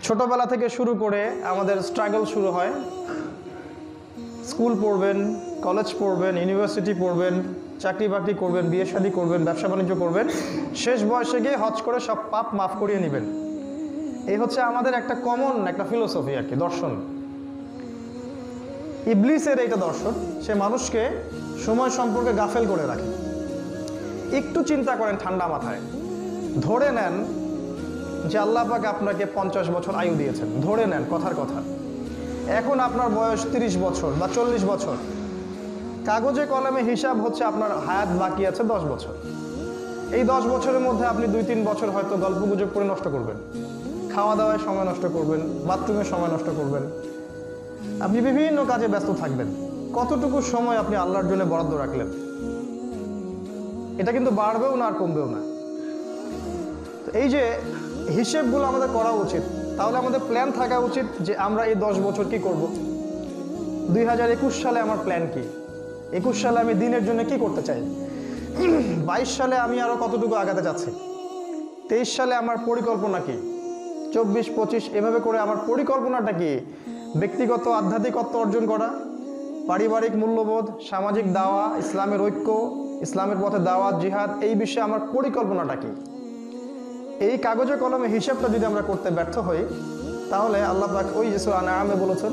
ছোটবেলা থেকে শুরু করে আমাদের স্ট্রাগল শুরু হয়। স্কুল পড়বেন, কলেজ পড়বেন, ইউনিভার্সিটি পড়বেন, চাকরি বাকরি করবেন, বিয়ে শাদী করবেন, ব্যবসা বাণিজ্য করবেন, শেষ বয়সে গিয়ে হজ করে সব পাপ মাফ করিয়ে নেবেন। এই হচ্ছে আমাদের একটা কমন একটা ফিলোসফি আর কি, দর্শন। ইবলিসের এইটা দর্শন, সে মানুষকে সময় সম্পর্কে গাফেল করে রাখে। একটু চিন্তা করেন ঠান্ডা মাথায়, ধরে নেন যে আল্লাহ পাক আপনাকে 50 বছর আয়ু দিয়েছেন, ধরে নেন কথার কথা। এখন আপনার বয়স 30 বছর বা 40 বছর, কাগজে কলমে হিসাব হচ্ছে আপনার হায়াত বাকি আছে 10 বছর। এই 10 বছরের মধ্যে আপনি 2-3 বছর হয়তো গল্প গুজব করে নষ্ট করবেন, খাওয়া দাওয়ায় সময় নষ্ট করবেন, বাথরুমে সময় নষ্ট করবেন, আপনি বিভিন্ন কাজে ব্যস্ত থাকবেন। কতটুকু সময় আপনি আল্লাহর জন্য বরাদ্দ রাখলেন? এটা কিন্তু বাড়বেও না আর কমবেও না। এই যে হিসেবগুলো আমাদের করা উচিত। তাহলে আমাদের প্ল্যান থাকা উচিত যে আমরা এই 10 বছর কি করব। 2021 সালে আমার প্ল্যান কি, 21 সালে আমি দিনের জন্য কি করতে চাই, 22 সালে আমি আরো কতটুকু আগাতে চাচ্ছি, 23 সালে আমার পরিকল্পনা কি, 24-25 এভাবে করে আমার পরিকল্পনাটা কি। ব্যক্তিগত আধ্যাত্মিকত্ব অর্জন করা, পারিবারিক মূল্যবোধ, সামাজিক দাওয়া, ইসলামের ঐক্য, ইসলামের পথে দাওয়াত, জিহাদ, এই বিষয়ে আমার পরিকল্পনাটা কি। এই কাগজে কলমে হিসাবটা যদি আমরা করতে ব্যর্থ হই, তাহলে আল্লাহ পাক ওই যে সূরা আনআমে বলেছেন,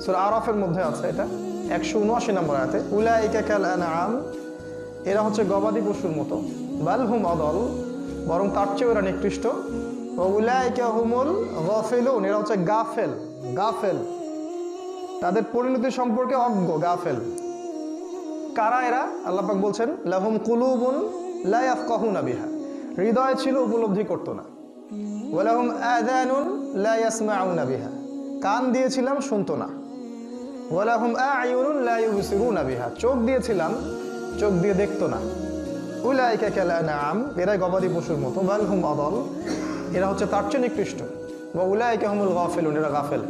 সূরা আরাফের মধ্যে আছে এটা 179 নম্বর আয়াতে, উলাইকা কাল আনআম, এরা হচ্ছে গবাদি পশুর মতো, বাল হুম আদল, বরং তার চেয়ে এরা নিকৃষ্ট, ওয়া উলাইকা হুমুল গাফিলুন, এরা হচ্ছে গাফেল। গাফেল তাদের পরিণতি সম্পর্কে অজ্ঞ, গাফেল। কারা এরা? আল্লাহ পাক বলছেন লাহুম কুলুবুন লা ইয়াফকাহুনা বিহা, হৃদয় ছিল উপলব্ধি করতো না, ওয়ালাহুম আযানুন লা ইয়াসমাউনা বিহা, কান দিয়েছিলাম শুনতো না, ওয়ালাহুম আ'য়ুনুন লা ইউবসিরুনা বিহা, চোখ দিয়েছিলাম চোখ দিয়ে দেখতো না। উলাইকা কাল আনআম, এরা গবাদি পশুর মতো, বাল হুম আদল, এরা হচ্ছে তার চেয়ে নিকৃষ্ট, ওয়া উলাইকা হুমুল গাফিলুন, এরা গাফেল।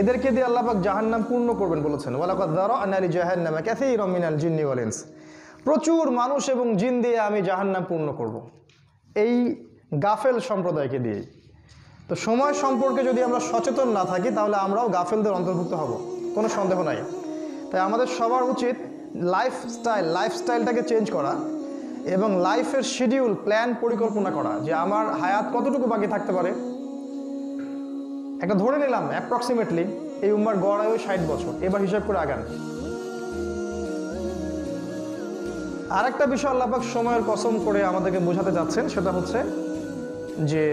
এদেরকে দিয়ে আল্লাহ পাক জাহান্নাম পূর্ণ করবেন বলেছেন, ওয়ালাকাদ যারা'না লিজাহান্নামা কাসীরাম মিনাল জিন্নি ওয়াল ইনস, প্রচুর মানুষ এবং জিন দিয়ে আমি জাহান্নাম পূর্ণ করব এই গাফেল সম্প্রদায়কে দিয়ে। তো সময় সম্পর্কে যদি আমরা সচেতন না থাকি, তাহলে আমরাও গাফেলদের অন্তর্ভুক্ত হব, কোনো সন্দেহ নাই। তাই আমাদের সবার উচিত লাইফস্টাইলটাকে চেঞ্জ করা এবং লাইফের শিডিউল, প্ল্যান, পরিকল্পনা করা, যে আমার হায়াত কতটুকু বাকি থাকতে পারে। একটা ধরে নিলাম অ্যাপ্রক্সিমেটলি এই উম্মার গড় আয়ু 60 বছর, এবার হিসাব করে আগান। আরেকটা বিষয় আল্লাহ পাক সময়ের কসম করে আমাদেরকে বোঝাতে যাচ্ছেন, সেটা হচ্ছে যে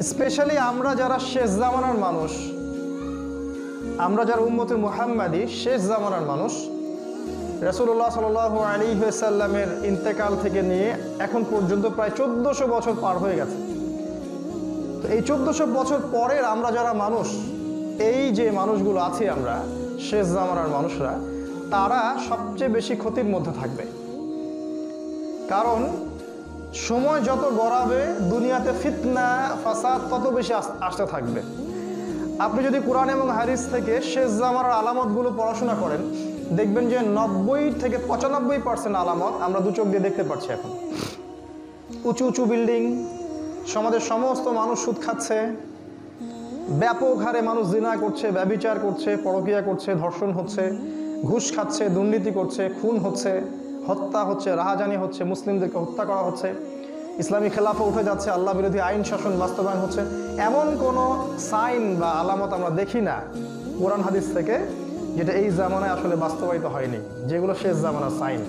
স্পেশালি আমরা যারা শেষ জামানার মানুষ, আমরা যারা উম্মতে মুহাম্মাদি শেষ জামানার মানুষ, রাসূলুল্লাহ সাল্লাল্লাহু আলাইহি ওয়াসাল্লামের ইন্তেকাল থেকে নিয়ে এখন পর্যন্ত প্রায় 1400 বছর পার হয়ে গেছে। তো এই 1400 বছর পরের আমরা যারা মানুষ, এই যে মানুষগুলো আছি আমরা শেষ জামানার মানুষরা, তারা সবচেয়ে বেশি ক্ষতির মধ্যে থাকবে। কারণ সময় যত গড়াবে, দুনিয়াতে ফিতনা ফাসাদ তত বেশি আসতে থাকবে। আপনি যদি কোরআন এবং হাদিস থেকে শেষ জামানার আলামতগুলো পড়াশোনা করেন, দেখবেন যে 90-95% আলামত আমরা দু চোখ দিয়ে দেখতে পাচ্ছি এখন। উঁচু উঁচু বিল্ডিং, সমাজের সমস্ত মানুষ সুদ খাচ্ছে, ব্যাপক হারে মানুষ জিনা করছে, ব্যভিচার করছে, পরকীয়া করছে, ধর্ষণ হচ্ছে, ঘুষ খাচ্ছে, দুর্নীতি করছে, খুন হচ্ছে, হত্যা হচ্ছে, রাহাজানি হচ্ছে, মুসলিমদেরকে হত্যা করা হচ্ছে, ইসলামী খেলাফা উঠে যাচ্ছে, আল্লাহ বিরোধী আইন শাসন বাস্তবায়ন হচ্ছে। এমন কোনো সাইন বা আলামত আমরা দেখি না কোরআন হাদিস থেকে যেটা এই জামানায় আসলে বাস্তবায়িত হয়নি, যেগুলো শেষ জামানার সাইন।